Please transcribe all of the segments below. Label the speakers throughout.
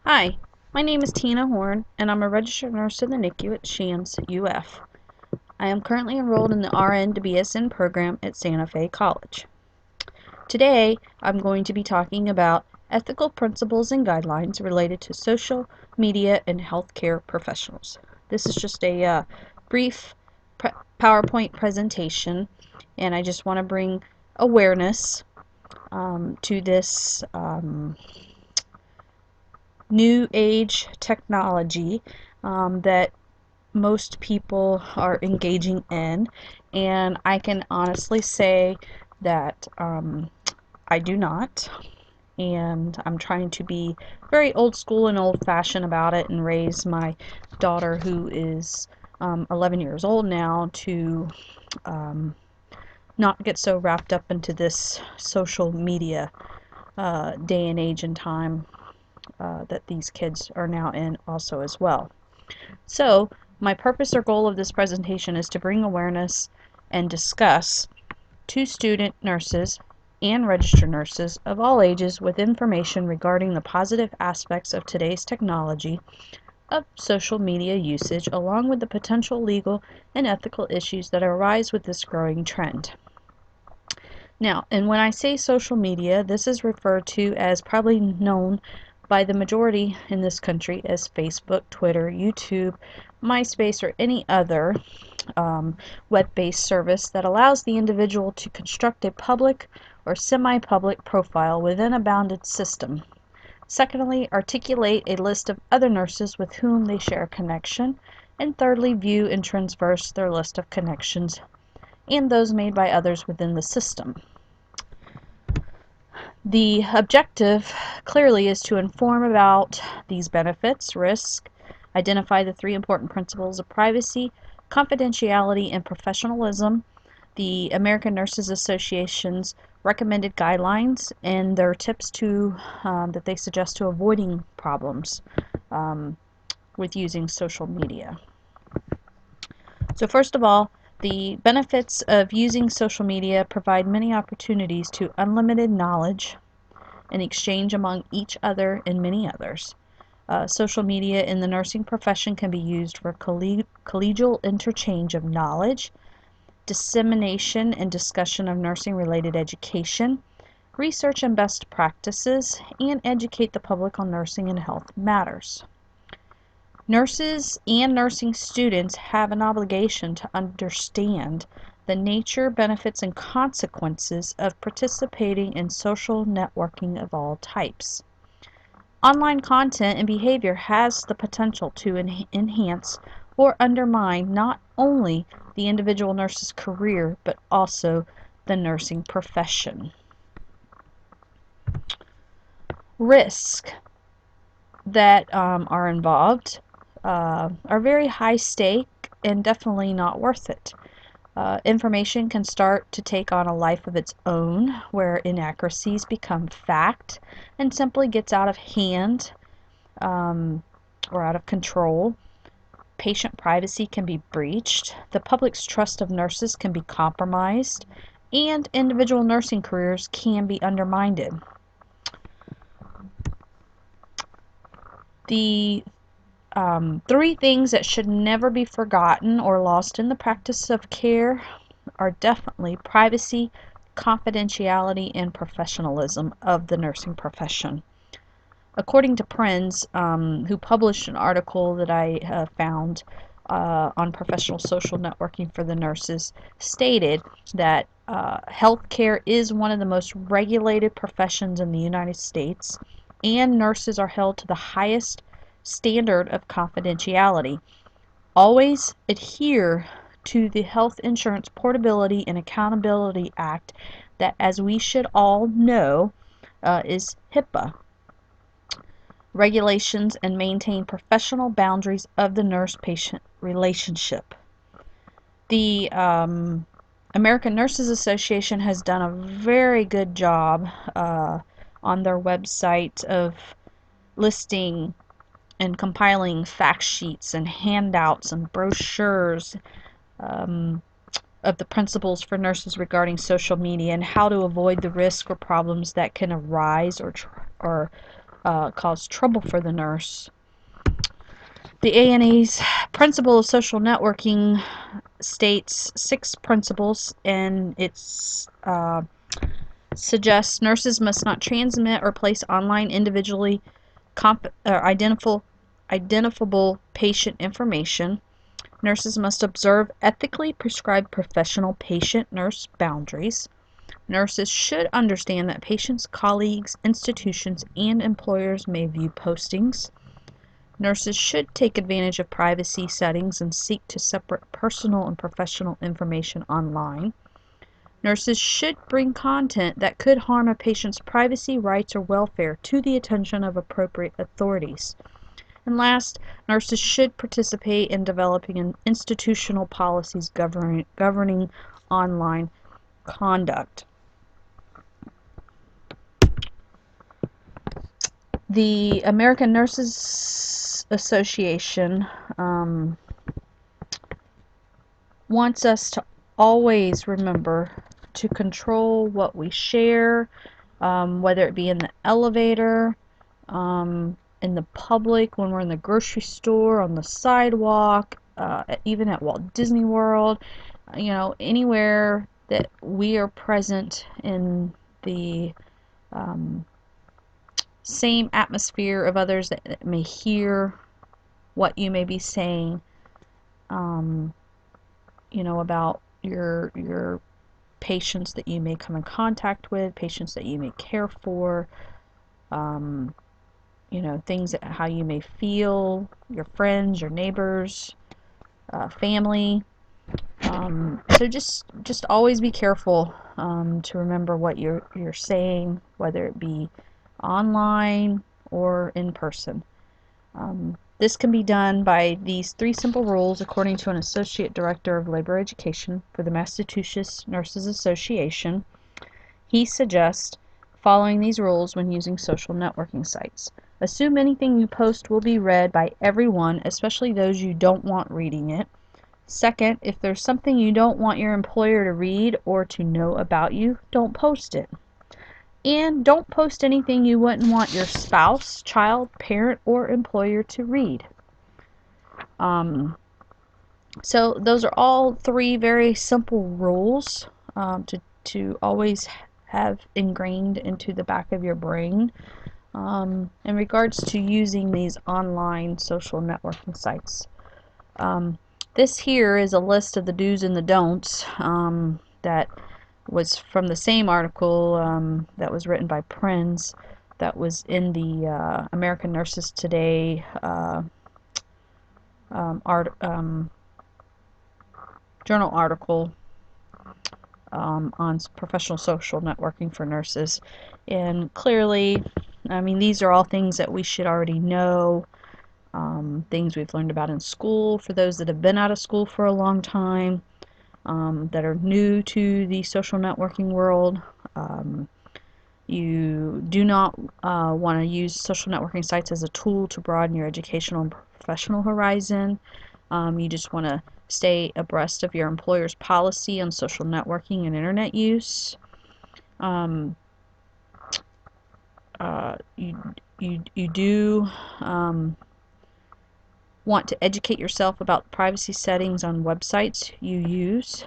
Speaker 1: Hi, my name is Tina Horn, and I'm a registered nurse in the NICU at Shands UF. I am currently enrolled in the RN-BSN program at Santa Fe College. Today, I'm going to be talking about ethical principles and guidelines related to social media and healthcare professionals. This is just a brief PowerPoint presentation, and I just want to bring awareness to this new age technology that most people are engaging in, and I can honestly say that I do not, and I'm trying to be very old school and old fashioned about it and raise my daughter, who is 11 years old now, to not get so wrapped up into this social media day and age and time that these kids are now in also as well. So, my purpose or goal of this presentation is to bring awareness and discuss to student nurses and registered nurses of all ages with information regarding the positive aspects of today's technology of social media usage, along with the potential legal and ethical issues that arise with this growing trend. Now, and when I say social media, this is referred to as, probably known by the majority in this country as Facebook, Twitter, YouTube, MySpace, or any other web-based service that allows the individual to construct a public or semi-public profile within a bounded system. Secondly, articulate a list of other nurses with whom they share a connection. And thirdly, view and traverse their list of connections and those made by others within the system. The objective clearly is to inform about these benefits, risks, identify the three important principles of privacy, confidentiality, and professionalism, the American Nurses Association's recommended guidelines, and their tips to that they suggest to avoiding problems with using social media. So first of all, the benefits of using social media provide many opportunities to unlimited knowledge and exchange among each other and many others. Social media in the nursing profession can be used for collegial interchange of knowledge, dissemination and discussion of nursing-related education, research and best practices, and educate the public on nursing and health matters. Nurses and nursing students have an obligation to understand the nature, benefits, and consequences of participating in social networking of all types. Online content and behavior has the potential to enhance or undermine not only the individual nurse's career, but also the nursing profession. Risks that are involved are very high stake and definitely not worth it. Information can start to take on a life of its own, where inaccuracies become fact and simply gets out of hand or out of control. Patient privacy can be breached, the public's trust of nurses can be compromised, and individual nursing careers can be undermined. The three things that should never be forgotten or lost in the practice of care are definitely privacy, confidentiality, and professionalism of the nursing profession. According to Prinz, who published an article that I found on professional social networking for the nurses, stated that healthcare is one of the most regulated professions in the United States, and nurses are held to the highest standard of confidentiality. Always adhere to the Health Insurance Portability and Accountability Act that, as we should all know, is HIPAA regulations, and maintain professional boundaries of the nurse-patient relationship. The American Nurses Association has done a very good job on their website of listing and compiling fact sheets and handouts and brochures of the principles for nurses regarding social media and how to avoid the risk or problems that can arise or cause trouble for the nurse. The ANA's principle of social networking states 6 principles, and it's suggests nurses must not transmit or place online individually identifiable patient information. Nurses must observe ethically prescribed professional patient-nurse boundaries. Nurses should understand that patients, colleagues, institutions, and employers may view postings. Nurses should take advantage of privacy settings and seek to separate personal and professional information online. Nurses should bring content that could harm a patient's privacy, rights, or welfare to the attention of appropriate authorities. And last, nurses should participate in developing institutional policies governing online conduct. The American Nurses Association wants us to always remember to control what we share, whether it be in the elevator, in the public, when we're in the grocery store, on the sidewalk, even at Walt Disney World, anywhere that we are present in the same atmosphere of others that may hear what you may be saying, about your patients that you may come in contact with, patients that you may care for, things that how you may feel, your friends, your neighbors, family. So just always be careful to remember what you're saying, whether it be online or in person. This can be done by these 3 simple rules, according to an Associate Director of Labor Education for the Massachusetts Nurses Association. He suggests following these rules when using social networking sites. Assume anything you post will be read by everyone, especially those you don't want reading it. Second, if there's something you don't want your employer to read or to know about you, don't post it. And don't post anything you wouldn't want your spouse, child, parent, or employer to read. So those are all 3 very simple rules to always have ingrained into the back of your brain in regards to using these online social networking sites. This here is a list of the do's and the don'ts that was from the same article that was written by Prinz, that was in the American Nurses Today journal article on professional social networking for nurses. And clearly, these are all things that we should already know, things we've learned about in school for those that have been out of school for a long time, that are new to the social networking world. You do not want to use social networking sites as a tool to broaden your educational and professional horizon. You just want to stay abreast of your employer's policy on social networking and internet use. You do want to educate yourself about privacy settings on websites you use.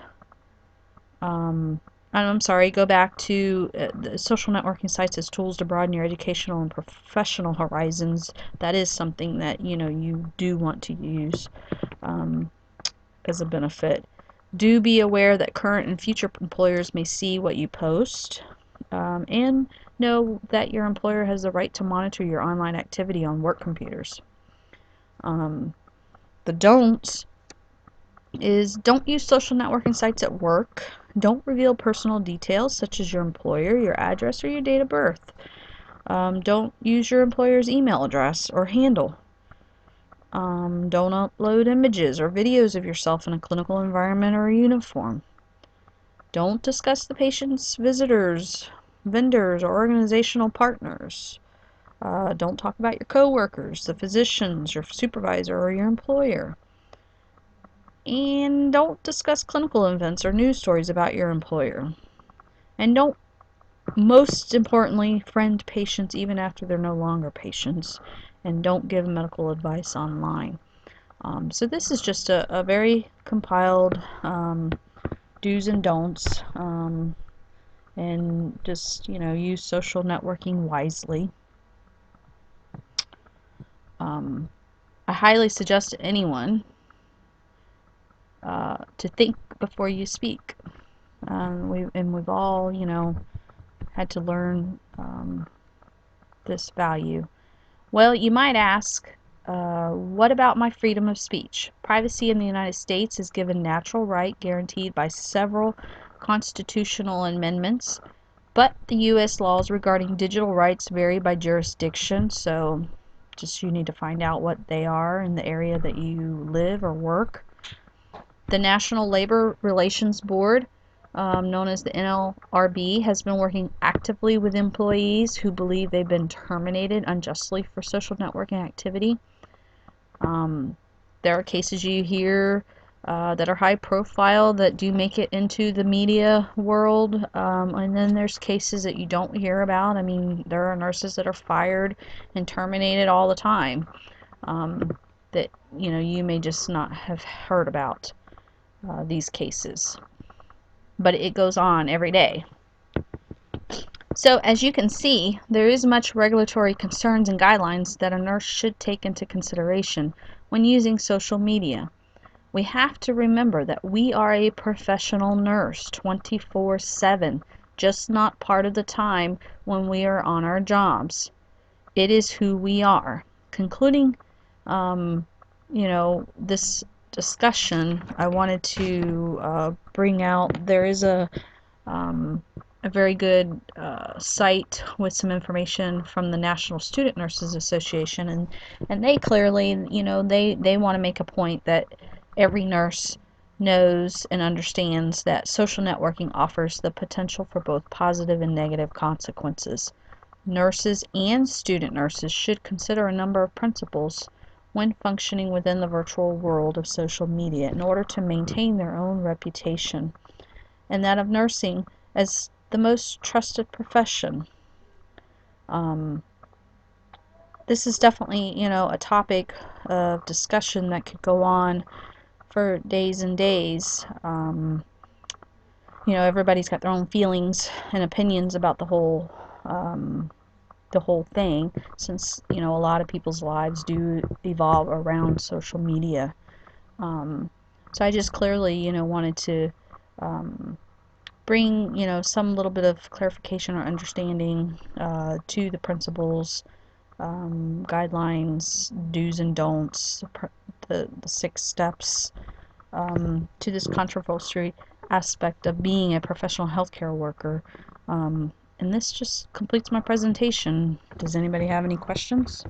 Speaker 1: I'm sorry, go back to the social networking sites as tools to broaden your educational and professional horizons. That is something that you do want to use as a benefit. Do be aware that current and future employers may see what you post, and know that your employer has the right to monitor your online activity on work computers. The don'ts is don't use social networking sites at work. Don't reveal personal details such as your employer, your address, or your date of birth. Don't use your employer's email address or handle. Don't upload images or videos of yourself in a clinical environment or a uniform. Don't discuss the patient's visitors, vendors, or organizational partners. Don't talk about your coworkers, the physicians, your supervisor, or your employer. And don't discuss clinical events or news stories about your employer. And don't most importantly, friend patients even after they're no longer patients, and don't give medical advice online. So this is just a very compiled do's and don'ts, and just, use social networking wisely. I highly suggest to anyone to think before you speak. We've all, had to learn this value. Well, you might ask, what about my freedom of speech? Privacy in the United States is given natural right guaranteed by several constitutional amendments, but the U.S. laws regarding digital rights vary by jurisdiction, so just you need to find out what they are in the area that you live or work. The National Labor Relations Board, known as the NLRB, has been working actively with employees who believe they've been terminated unjustly for social networking activity. There are cases you hear that are high profile that do make it into the media world, and then there's cases that you don't hear about. I mean, there are nurses that are fired and terminated all the time, that you may just not have heard about these cases, but it goes on every day. So as you can see, there is much regulatory concerns and guidelines that a nurse should take into consideration when using social media. We have to remember that we are a professional nurse 24/7, just not part of the time when we are on our jobs. It is who we are. Concluding, this discussion, I wanted to bring out, there is a very good site with some information from the National Student Nurses Association, and they clearly, they want to make a point that every nurse knows and understands that social networking offers the potential for both positive and negative consequences. Nurses and student nurses should consider a number of principles when functioning within the virtual world of social media in order to maintain their own reputation and that of nursing as the most trusted profession. This is definitely, a topic of discussion that could go on for days and days. Everybody's got their own feelings and opinions about the whole thing, since a lot of people's lives do evolve around social media. So I just clearly wanted to bring some little bit of clarification or understanding to the principles, guidelines, do's and don'ts, the 6 steps to this controversial aspect of being a professional healthcare worker. And this just completes my presentation. Does anybody have any questions?